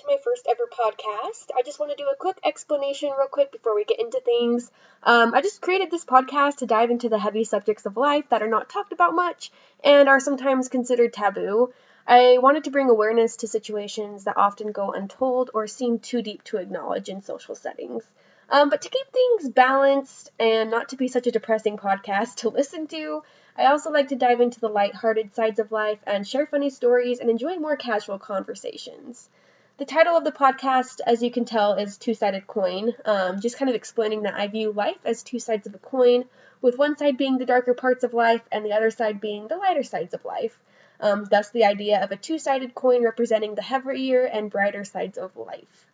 to my first ever podcast. I just want to do a quick explanation real quick before we get into things. I just created this podcast to dive into the heavy subjects of life that are not talked about much and are sometimes considered taboo. I wanted to bring awareness to situations that often go untold or seem too deep to acknowledge in social settings. But to keep things balanced and not to be such a depressing podcast to listen to, I also like to dive into the lighthearted sides of life and share funny stories and enjoy more casual conversations. The title of the podcast, as you can tell, is Two-Sided Coin, just kind of explaining that I view life as two sides of a coin, with one side being the darker parts of life and the other side being the lighter sides of life. Thus the idea of a two-sided coin representing the heavier and brighter sides of life.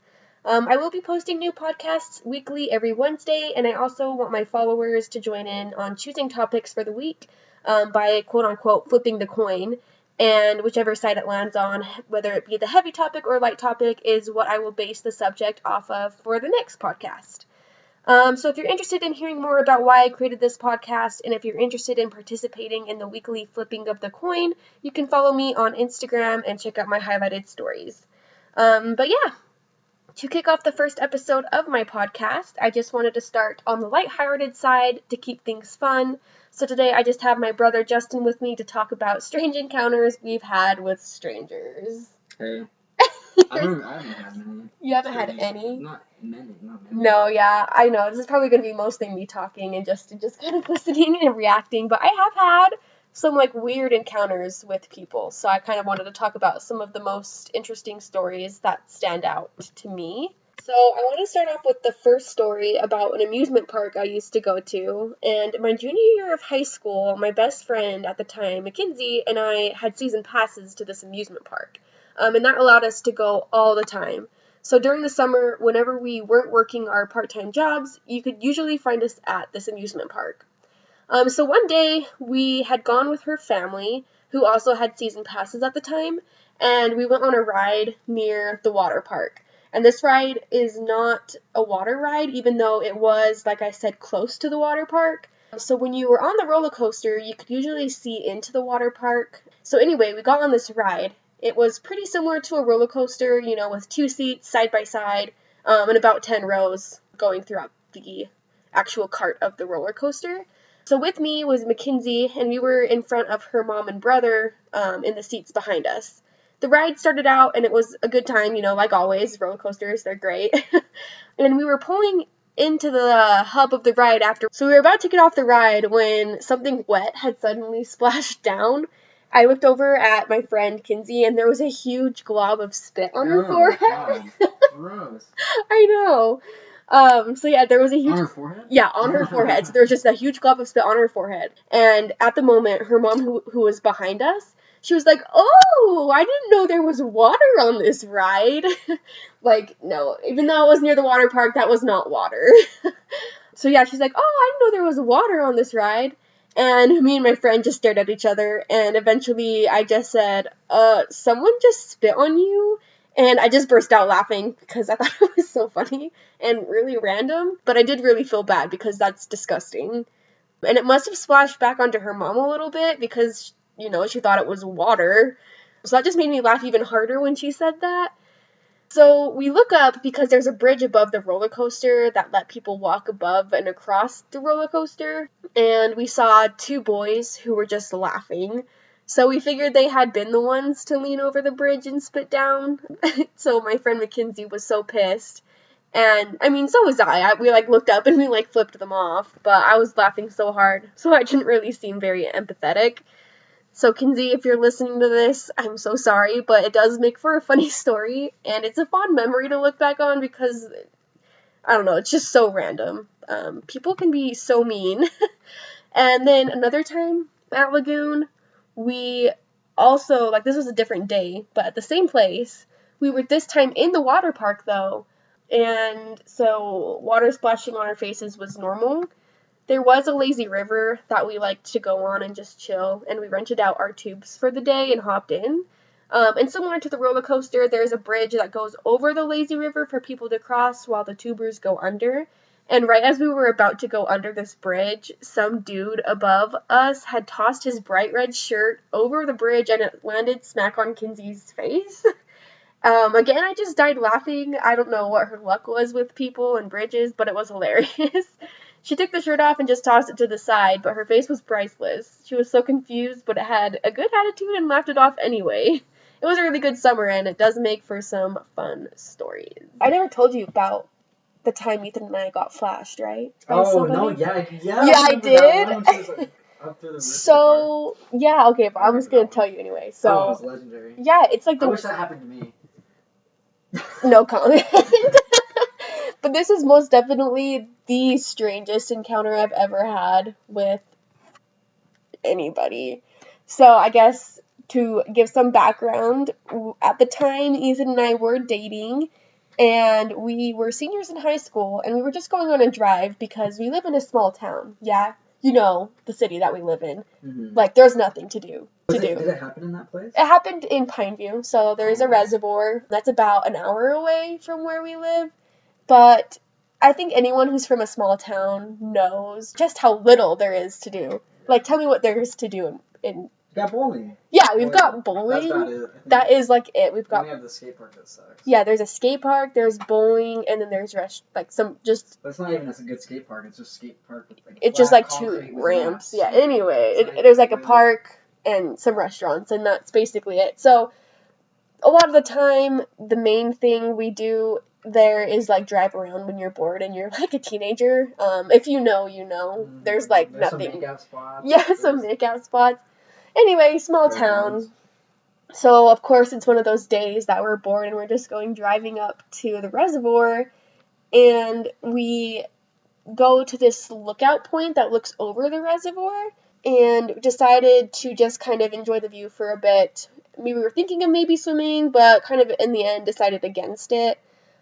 I will be posting new podcasts weekly every Wednesday, and I also want my followers to join in on choosing topics for the week by quote-unquote flipping the coin, and whichever side it lands on, whether it be the heavy topic or light topic, is what I will base the subject off of for the next podcast. So if you're interested in hearing more about why I created this podcast, and if you're interested in participating in the weekly flipping of the coin, you can follow me on Instagram and check out my highlighted stories. But yeah. To kick off the first episode of my podcast, I just wanted to start on the lighthearted side to keep things fun. So today I just have my brother Justin with me to talk about strange encounters we've had with strangers. Hey. I haven't had many. You haven't had any? Not many. No, yeah, I know. This is probably going to be mostly me talking and Justin just kind of listening and reacting, but I have had some weird encounters with people, so I kind of wanted to talk about some of the most interesting stories that stand out to me. So I want to start off with the first story about an amusement park I used to go to, and my junior year of high school, my best friend at the time, Mackenzie, and I had season passes to this amusement park, and that allowed us to go all the time. So during the summer, whenever we weren't working our part-time jobs, you could usually find us at this amusement park. So one day, we had gone with her family, who also had season passes at the time, and we went on a ride near the water park. And this ride is not a water ride, even though it was, like I said, close to the water park. So when you were on the roller coaster, you could usually see into the water park. So anyway, we got on this ride. It was pretty similar to a roller coaster, with 2 seats side by side, and about 10 rows going throughout the actual cart of the roller coaster. So with me was Mackenzie, and we were in front of her mom and brother in the seats behind us. The ride started out, and it was a good time, like always. Roller coasters, they're great. And we were pulling into the hub of the ride after. So we were about to get off the ride when something wet had suddenly splashed down. I looked over at my friend Kinsey, and there was a huge glob of spit on her forehead. God. Gross. I know. So yeah, there was a huge... On her forehead? Yeah, on her forehead. So there was just a huge glob of spit on her forehead. And at the moment, her mom, who was behind us, she was like, "Oh, I didn't know there was water on this ride." No, even though it was near the water park, that was not water. So yeah, she's like, "Oh, I didn't know there was water on this ride." And me and my friend just stared at each other, and eventually I just said, "Someone just spit on you?" And I just burst out laughing because I thought it was so funny and really random. But I did really feel bad because that's disgusting. And it must have splashed back onto her mom a little bit because, she thought it was water. So that just made me laugh even harder when she said that. So we look up because there's a bridge above the roller coaster that let people walk above and across the roller coaster. And we saw 2 boys who were just laughing. So we figured they had been the ones to lean over the bridge and spit down. So my friend Mackenzie was so pissed. And, so was I. We, looked up and we, flipped them off. But I was laughing so hard, so I didn't really seem very empathetic. So, Kinsey, if you're listening to this, I'm so sorry, but it does make for a funny story. And it's a fond memory to look back on because, I don't know, it's just so random. People can be so mean. And then another time at Lagoon, we also, this was a different day, but at the same place, we were this time in the water park, though, and so water splashing on our faces was normal. There was a lazy river that we liked to go on and just chill, and we rented out our tubes for the day and hopped in. And similar to the roller coaster, there's a bridge that goes over the lazy river for people to cross while the tubers go under. And right as we were about to go under this bridge, some dude above us had tossed his bright red shirt over the bridge and it landed smack on Kinsey's face. Again, I just died laughing. I don't know what her luck was with people and bridges, but it was hilarious. She took the shirt off and just tossed it to the side, but her face was priceless. She was so confused, but it had a good attitude and laughed it off anyway. It was a really good summer, and it does make for some fun stories. I never told you about the time Ethan and I got flashed, right? By Oh, somebody? no, yeah. Yeah, I remember that one when she was, did. like, up through the roof of the car. So, yeah, okay, but I I'm just remember gonna that tell one. you anyway. Oh, it So, was legendary. yeah, it's like I the wish that happened to me. no comment. But this is most definitely the strangest encounter I've ever had with anybody. So I guess to give some background, at the time Ethan and I were dating, and we were seniors in high school, and we were just going on a drive because we live in a small town. Yeah, you know, the city that we live in. Mm-hmm. Like, there's nothing to do. Did it happen in that place? It happened in Pineview, so there's a Oh. reservoir that's about an hour away from where we live. But I think anyone who's from a small town knows just how little there is to do. Like, tell me what there is to do in You got bowling. yeah, we've got bowling. That's about it. I think. That is like it. We've We got have the skate park that sucks. yeah. There's a skate park. There's bowling, and then there's like some just. But it's not even a good skate park. It's just skate park with like. It's just flat like two concrete with ramps. maps. Yeah. Anyway, It's not there's like a really- park and some restaurants, and that's basically it. So a lot of the time, the main thing we do there is like drive around when you're bored and you're like a teenager. If you know, you know. There's like There's nothing. Some makeout spots. Yeah, some makeout spots. Anyway, small town. So, of course, it's one of those days that we're bored and we're just driving up to the reservoir, and we go to this lookout point that looks over the reservoir, and decided to just kind of enjoy the view for a bit. We were thinking of maybe swimming, but kind of in the end decided against it.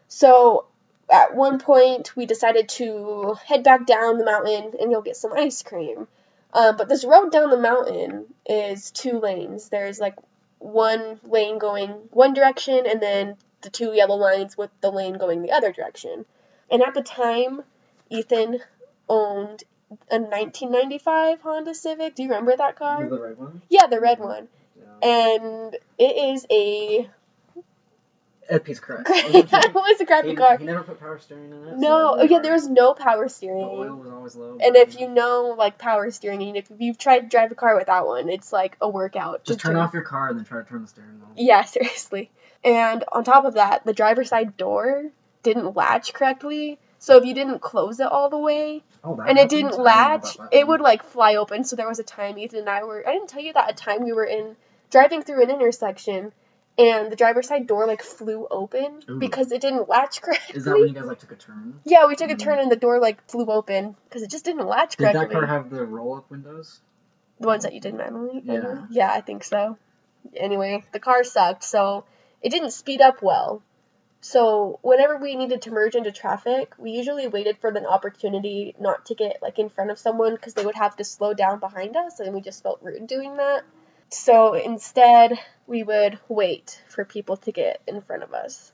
So, at one point, we decided to head back down the mountain and go get some ice cream. But this road down the mountain is 2 lanes. There's like one lane going one direction and then the 2 yellow lines with the lane going the other direction. And at the time, Ethan owned a 1995 Honda Civic. Do you remember that car? The red one? Yeah, the red one. Yeah. And it is a piece of crap. it was a crappy car. He never put power steering in it. No, so yeah, there was no power the steering. oil was always low. And if you know, like, power steering, and if you've tried to drive a car without one, it's, like, a workout. just turn off your car and then try to turn the steering wheel. Yeah, seriously. And on top of that, the driver's side door didn't latch correctly. So if you didn't close it all the way, and it didn't latch, it would, like, fly open. So there was a time Ethan and I didn't tell you that, a time we were driving through an intersection, and the driver's side door, like, flew open because it didn't latch correctly. Is that when you guys, like, took a turn? Yeah, we took a turn and the door, like, flew open because it just didn't latch correctly. Did that car have the roll-up windows? The ones that you did manually? Yeah. Yeah, I think so. Anyway, the car sucked, so it didn't speed up well. So whenever we needed to merge into traffic, we usually waited for an opportunity not to get, like, in front of someone because they would have to slow down behind us, and we just felt rude doing that. So instead, we would wait for people to get in front of us.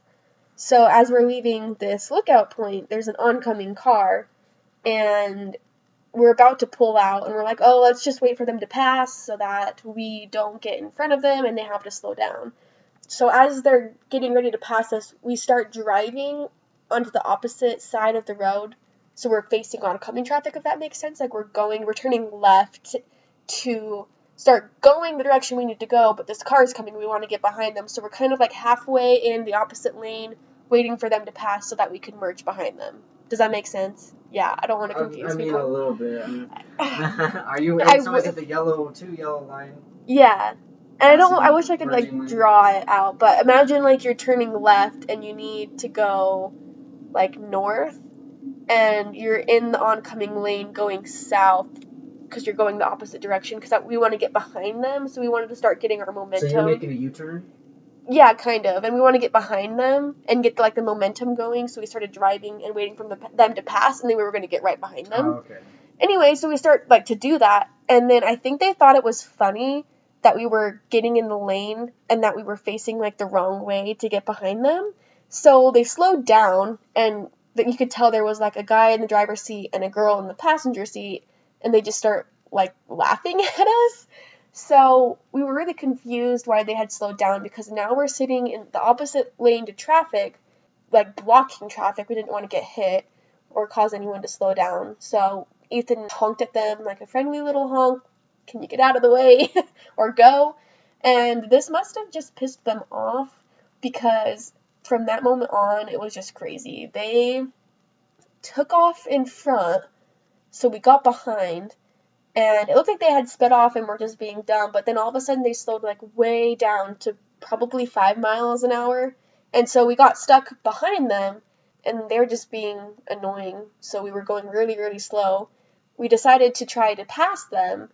So as we're leaving this lookout point, there's an oncoming car, and we're about to pull out, and we're like, oh, let's just wait for them to pass so that we don't get in front of them and they have to slow down. So as they're getting ready to pass us, we start driving onto the opposite side of the road. So we're facing oncoming traffic, if that makes sense. Like, we're turning left to start going the direction we need to go, but this car is coming, we want to get behind them. So we're kind of like halfway in the opposite lane, waiting for them to pass so that we can merge behind them. Does that make sense? Yeah, I don't want to confuse people. A little bit. Are you always at the two yellow line? Yeah. And I wish I could, like, merging lane? draw it out, but imagine, like, you're turning left and you need to go, like, north, and you're in the oncoming lane going south because you're going the opposite direction because we want to get behind them, so we wanted to start getting our momentum. So you're making a U-turn? Yeah, kind of, and we want to get behind them and get, like, the momentum going, so we started driving and waiting for them to pass, and then we were going to get right behind them. Oh, okay. Anyway, so we start, like, to do that, and then I think they thought it was funny that we were getting in the lane and that we were facing, like, the wrong way to get behind them. So they slowed down, and you could tell there was, like, a guy in the driver's seat and a girl in the passenger seat, and they just start, like, laughing at us. So we were really confused why they had slowed down, because now we're sitting in the opposite lane to traffic, like blocking traffic. We didn't want to get hit or cause anyone to slow down. So Ethan honked at them like a friendly little honk. Can you get out of the way or go? And this must have just pissed them off, because from that moment on, it was just crazy. They took off in front, so we got behind, and it looked like they had sped off and were just being dumb, but then all of a sudden they slowed like way down to probably 5 miles an hour, and so we got stuck behind them, and they were just being annoying, so we were going really, really slow. We decided to try to pass them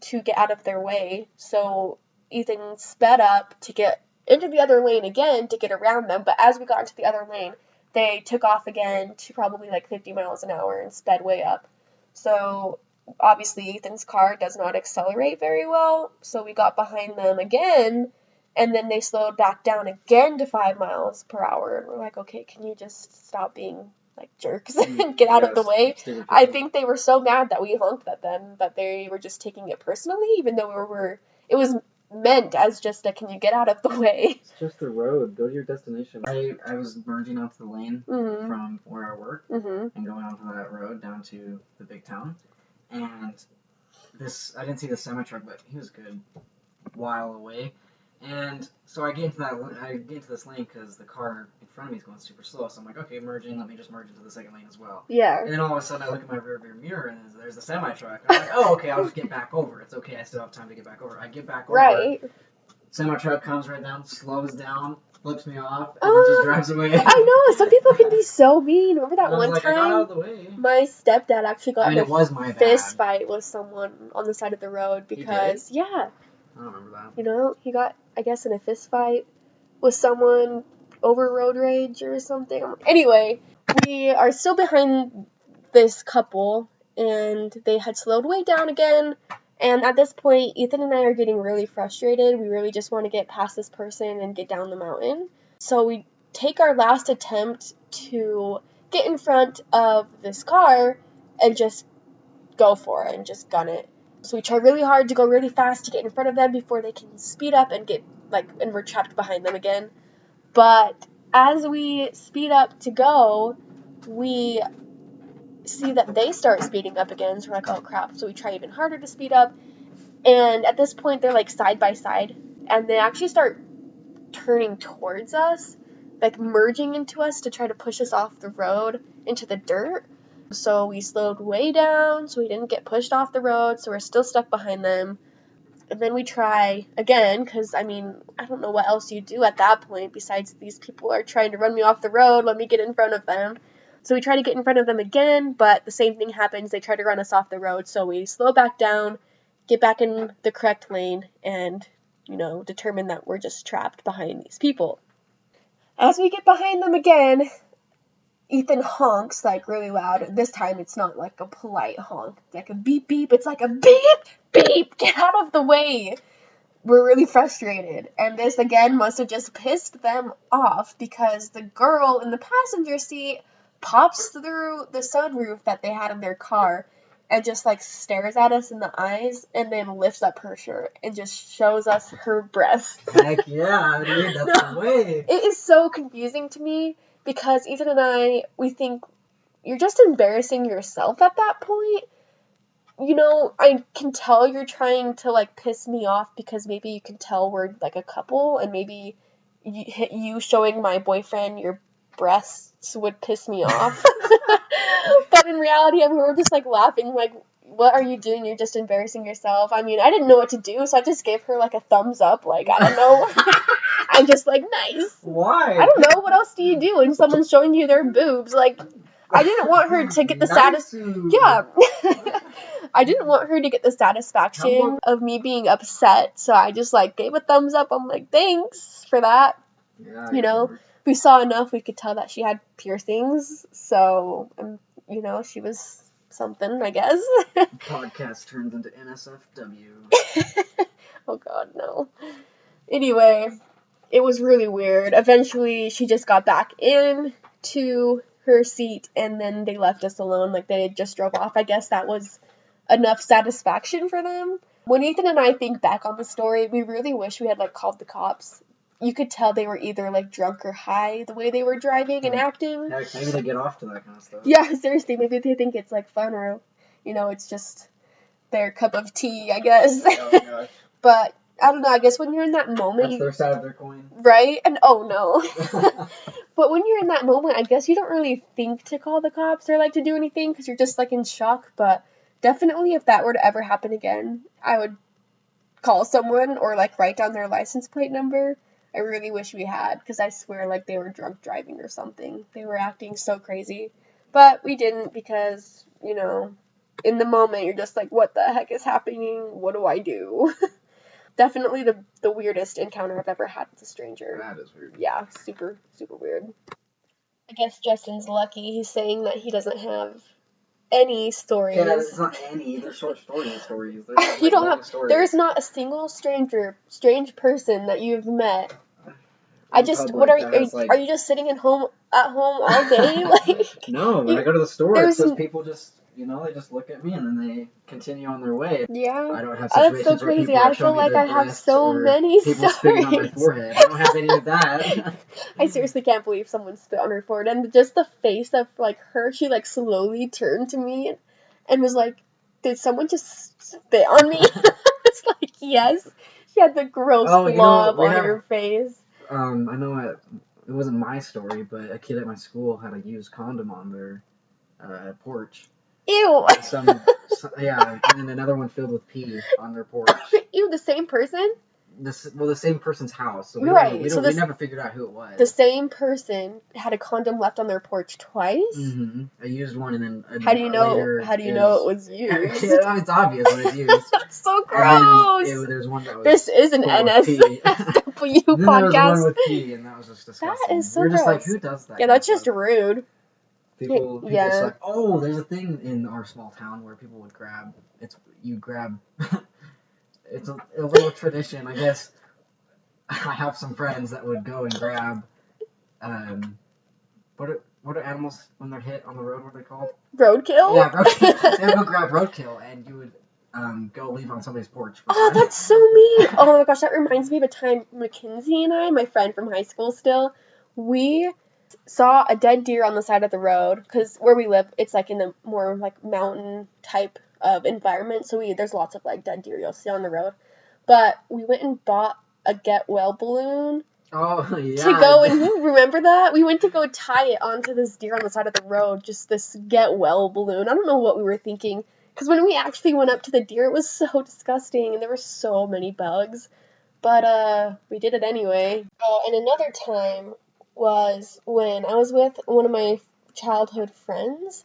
to get out of their way, so Ethan sped up to get into the other lane again to get around them, but as we got into the other lane, they took off again to probably like 50 miles an hour and sped way up. So obviously Ethan's car does not accelerate very well, so we got behind them again, and then they slowed back down again to 5 miles per hour, and we're like, okay, can you just stop being like jerks and get out of the way? I think they were so mad that we honked at them that they were just taking it personally, even though it was meant as just a, can you get out of the way? It's just the road. Go to your destination. I was merging onto the lane Mm-hmm. from where I work Mm-hmm. and going onto that road down to the big town. And I didn't see the semi-truck, but he was a good while away. And so I get into this lane because the car in front of me is going super slow. So I'm like, okay, merging. Let me just merge into the second lane as well. Yeah. And then all of a sudden I look at my rearview mirror and there's the semi-truck. I'm like, oh, okay, I'll just get back over. It's okay, I still have time to get back over. I get back over. Right. Semi-truck comes right down, slows down, flips me off, and then just drives away. I know, some people can be so mean. Remember that one I time? got out of the way. My stepdad actually got it was my fist bad. fight with someone on the side of the road because, yeah. I don't remember that. You know, he got, I guess, in a fist fight with someone over road rage or something. Anyway, we are still behind this couple, and they had slowed way down again. And at this point, Ethan and I are getting really frustrated. We really just want to get past this person and get down the mountain. So we take our last attempt to get in front of this car and just go for it and just gun it. So we try really hard to go really fast to get in front of them before they can speed up and and we're trapped behind them again. But as we speed up to go, we see that they start speeding up again, so we're like, oh crap. So we try even harder to speed up, and at this point they're like side by side, and they actually start turning towards us, like merging into us to try to push us off the road into the dirt. So we slowed way down so we didn't get pushed off the road, so we're still stuck behind them. And then we try again, because, I mean, I don't know what else you do at that point besides these people are trying to run me off the road, let me get in front of them. So we try to get in front of them again, but the same thing happens. They try to run us off the road, so we slow back down, get back in the correct lane, and, determine that we're just trapped behind these people. As we get behind them again, Ethan honks, like, really loud. This time it's not like a polite honk. It's like a beep, beep. It's like a beep, beep. Get out of the way. We're really frustrated. And this, again, must have just pissed them off because the girl in the passenger seat pops through the sunroof that they had in their car and just, like, stares at us in the eyes and then lifts up her shirt and just shows us her breasts. Heck yeah, dude, that's the way. It is so confusing to me because Ethan and I, we think you're just embarrassing yourself at that point. I can tell you're trying to, like, piss me off because maybe you can tell we're, like, a couple and maybe you showing my boyfriend your breasts would piss me off. But in reality, we were just, like, laughing, like, what are you doing? You're just embarrassing yourself. I mean, I didn't know what to do, so I just gave her, like, a thumbs up, like, I don't know. I'm just like, nice. Why? I don't know. What else do you do when someone's showing you their boobs? Like, I didn't want her to get the Yeah. I didn't want her to get the satisfaction of me being upset, so I just, like, gave a thumbs up. I'm like, thanks for that. Yeah, we saw enough, we could tell that she had piercings, so, she was something, I guess. Podcast turns into NSFW. Oh, God, no. Anyway, it was really weird. Eventually, she just got back in to her seat, and then they left us alone, like, they just drove off. I guess that was enough satisfaction for them. When Ethan and I think back on the story, we really wish we had, like, called the cops. You could tell they were either, like, drunk or high the way they were driving and acting. Heck, maybe they get off to that kind of stuff. Yeah, seriously, maybe they think it's, like, fun or, you know, it's just their cup of tea, I guess. Oh, gosh. But, I don't know, I guess when you're in that moment... That's their side of their coin. Right? And, oh, no. But when you're in that moment, I guess you don't really think to call the cops or, like, to do anything because you're just, like, in shock. But definitely if that were to ever happen again, I would call someone or, like, write down their license plate number. I really wish we had, because I swear, like, they were drunk driving or something. They were acting so crazy. But we didn't because, you know, in the moment, you're just like, what the heck is happening? What do I do? Definitely the weirdest encounter I've ever had with a stranger. That is weird. Yeah, super, super weird. I guess Justin's lucky. He's saying that he doesn't have any stories. Yeah, it's not any. They're short stories. They're not, like, You don't long have. stories. There is not a single strange person that you've met. In public What are that you? has, like- Are you just sitting at home all day? Like, No, when I go to the store, there's it's just n- people just, you know, they just look at me and then they continue on their way. yeah. I don't have Oh, that's situations so where crazy. people are I showing feel me like their I have breasts so or many people spitting on my stories. forehead. I don't have any of that. I seriously can't believe someone spit on her forehead. And just the face of, like, her, she, like, slowly turned to me and was like, did someone just spit on me? It's like, yes. She had the gross Oh, you know, blob we on have- her face. I know it wasn't my story, but a kid at my school had a used condom on their porch. Ew. Yeah, and then another one filled with pee on their porch. Ew, the same person? The same person's house. So we Right, We, so we never figured out who it was. The same person had a condom left on their porch twice? Mm-hmm. I used one and then How do you know? later How do you know it was used? Yeah, it's obvious when it's used. That's so And gross. then there's one that was This is an full with pee. NSFW Then there was one podcast. with pee, and that was just disgusting. is so We're just like, gross. who does that? Yeah, that's just rude. People yeah. just like, oh, there's a thing in our small town where people would grab. It's a little tradition, I guess. I have some friends that would go and grab. What are animals when they're hit on the road? What are they called? Roadkill? Yeah, roadkill. They would go grab roadkill, and you would go leave on somebody's porch. Oh, that's so mean. Oh my gosh, that reminds me of a time Mackenzie and I, my friend from high school still, we saw a dead deer on the side of the road, because where we live, it's like in the more like mountain type of environment, so there's lots of like dead deer you'll see on the road. But we went and bought a get well balloon. Oh, yeah. To go, and you remember that? We went to go tie it onto this deer on the side of the road, just this get well balloon. I don't know what we were thinking, because when we actually went up to the deer, it was so disgusting, and there were so many bugs. But, we did it anyway. And another time was when I was with one of my childhood friends,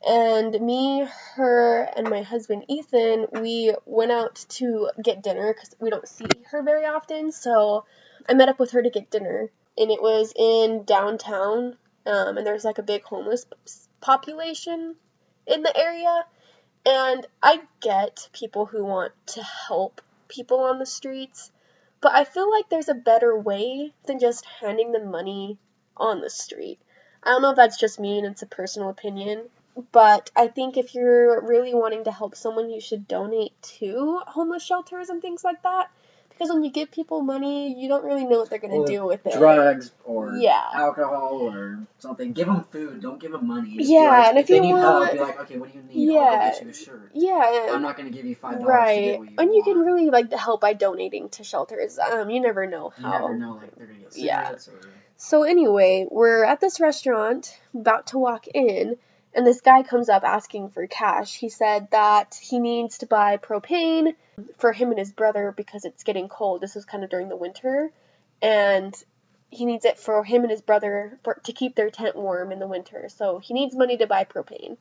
and me, her, and my husband Ethan, we went out to get dinner, because we don't see her very often, so I met up with her to get dinner, and it was in downtown, and there's like a big homeless population in the area, and I get people who want to help people on the streets, but I feel like there's a better way than just handing them money on the street. I don't know if that's just me and it's a personal opinion, but I think if you're really wanting to help someone, you should donate to homeless shelters and things like that. Because when you give people money, you don't really know what they're going to do with it. Drugs or Yeah. alcohol or something. Give them food. Don't give them money. Just Yeah, be like, and if they you need want- help, be like, okay, what do you need? I'll Yeah. go get you a shirt. Yeah. I'm not going to give you $5 to Right. get what you And you can want. really like help by donating to shelters. You never know You how. never know, like, they're going to get Yeah. cigarettes or... So anyway, we're at this restaurant, about to walk in, and this guy comes up asking for cash. He said that he needs to buy propane for him and his brother because it's getting cold. This was kind of during the winter, and he needs it for him and his brother to keep their tent warm in the winter. So he needs money to buy propane.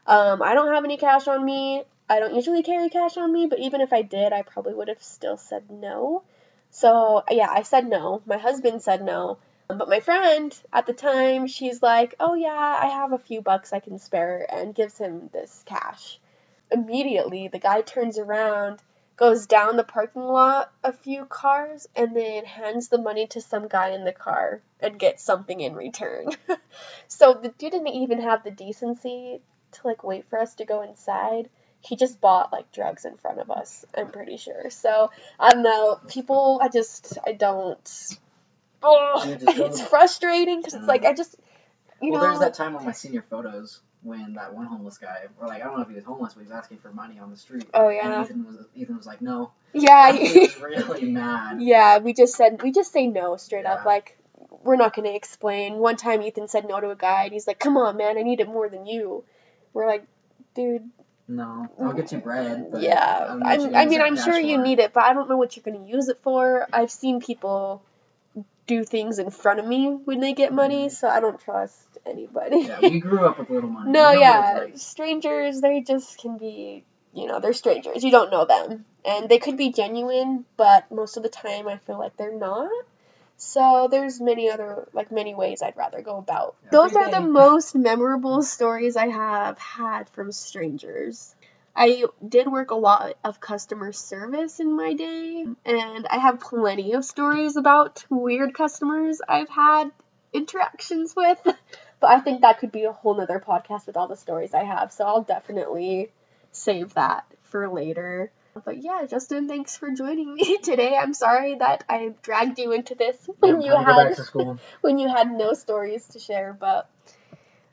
I don't have any cash on me. I don't usually carry cash on me, but even if I did, I probably would have still said no. So yeah, I said no. My husband said no. But my friend, at the time, she's like, oh yeah, I have a few bucks I can spare, and gives him this cash. Immediately, the guy turns around, goes down the parking lot a few cars, and then hands the money to some guy in the car and gets something in return. So the dude didn't even have the decency to, like, wait for us to go inside. he just bought like drugs in front of us, I'm pretty sure. So I don't know, people, I don't. Oh, it's frustrating because it's like I just, well, there's that time on my senior photos when that one homeless guy, or like I don't know if he was homeless, but he was asking for money on the street. Oh yeah. And Ethan was like, no. Yeah. He was really mad. Yeah, we just say no straight up. Like, we're not gonna explain. One time Ethan said no to a guy, and he's like, "Come on, man, I need it more than you." We're like, dude. No, I'll get you bread. But yeah, I'm sure you need it, but I don't know what you're gonna use it for. I've seen people do things in front of me when they get money, so I don't trust anybody. Yeah, we grew up with little money. No, yeah, strangers, they just can be, they're strangers. You don't know them, and they could be genuine, but most of the time I feel like they're not. So there's many ways I'd rather go about. Those are the most memorable stories I have had from strangers. I did work a lot of customer service in my day, and I have plenty of stories about weird customers I've had interactions with. But I think that could be a whole nother podcast with all the stories I have, so I'll definitely save that for later. But yeah, Justin, thanks for joining me today. I'm sorry that I dragged you into this when you had no stories to share, but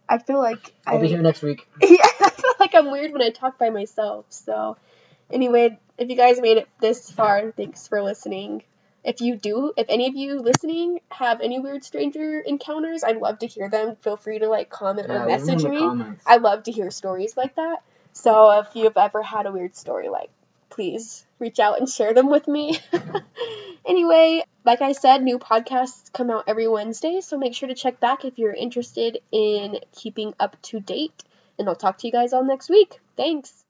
I feel like I'll be here next week. Yeah, I feel like I'm weird when I talk by myself. So anyway, if you guys made it this far, thanks for listening. If any of you listening have any weird stranger encounters, I'd love to hear them. Feel free to comment or message me. I love to hear stories like that. So if you've ever had a weird story, please reach out and share them with me. Anyway, like I said, new podcasts come out every Wednesday, so make sure to check back if you're interested in keeping up to date. And I'll talk to you guys all next week. Thanks.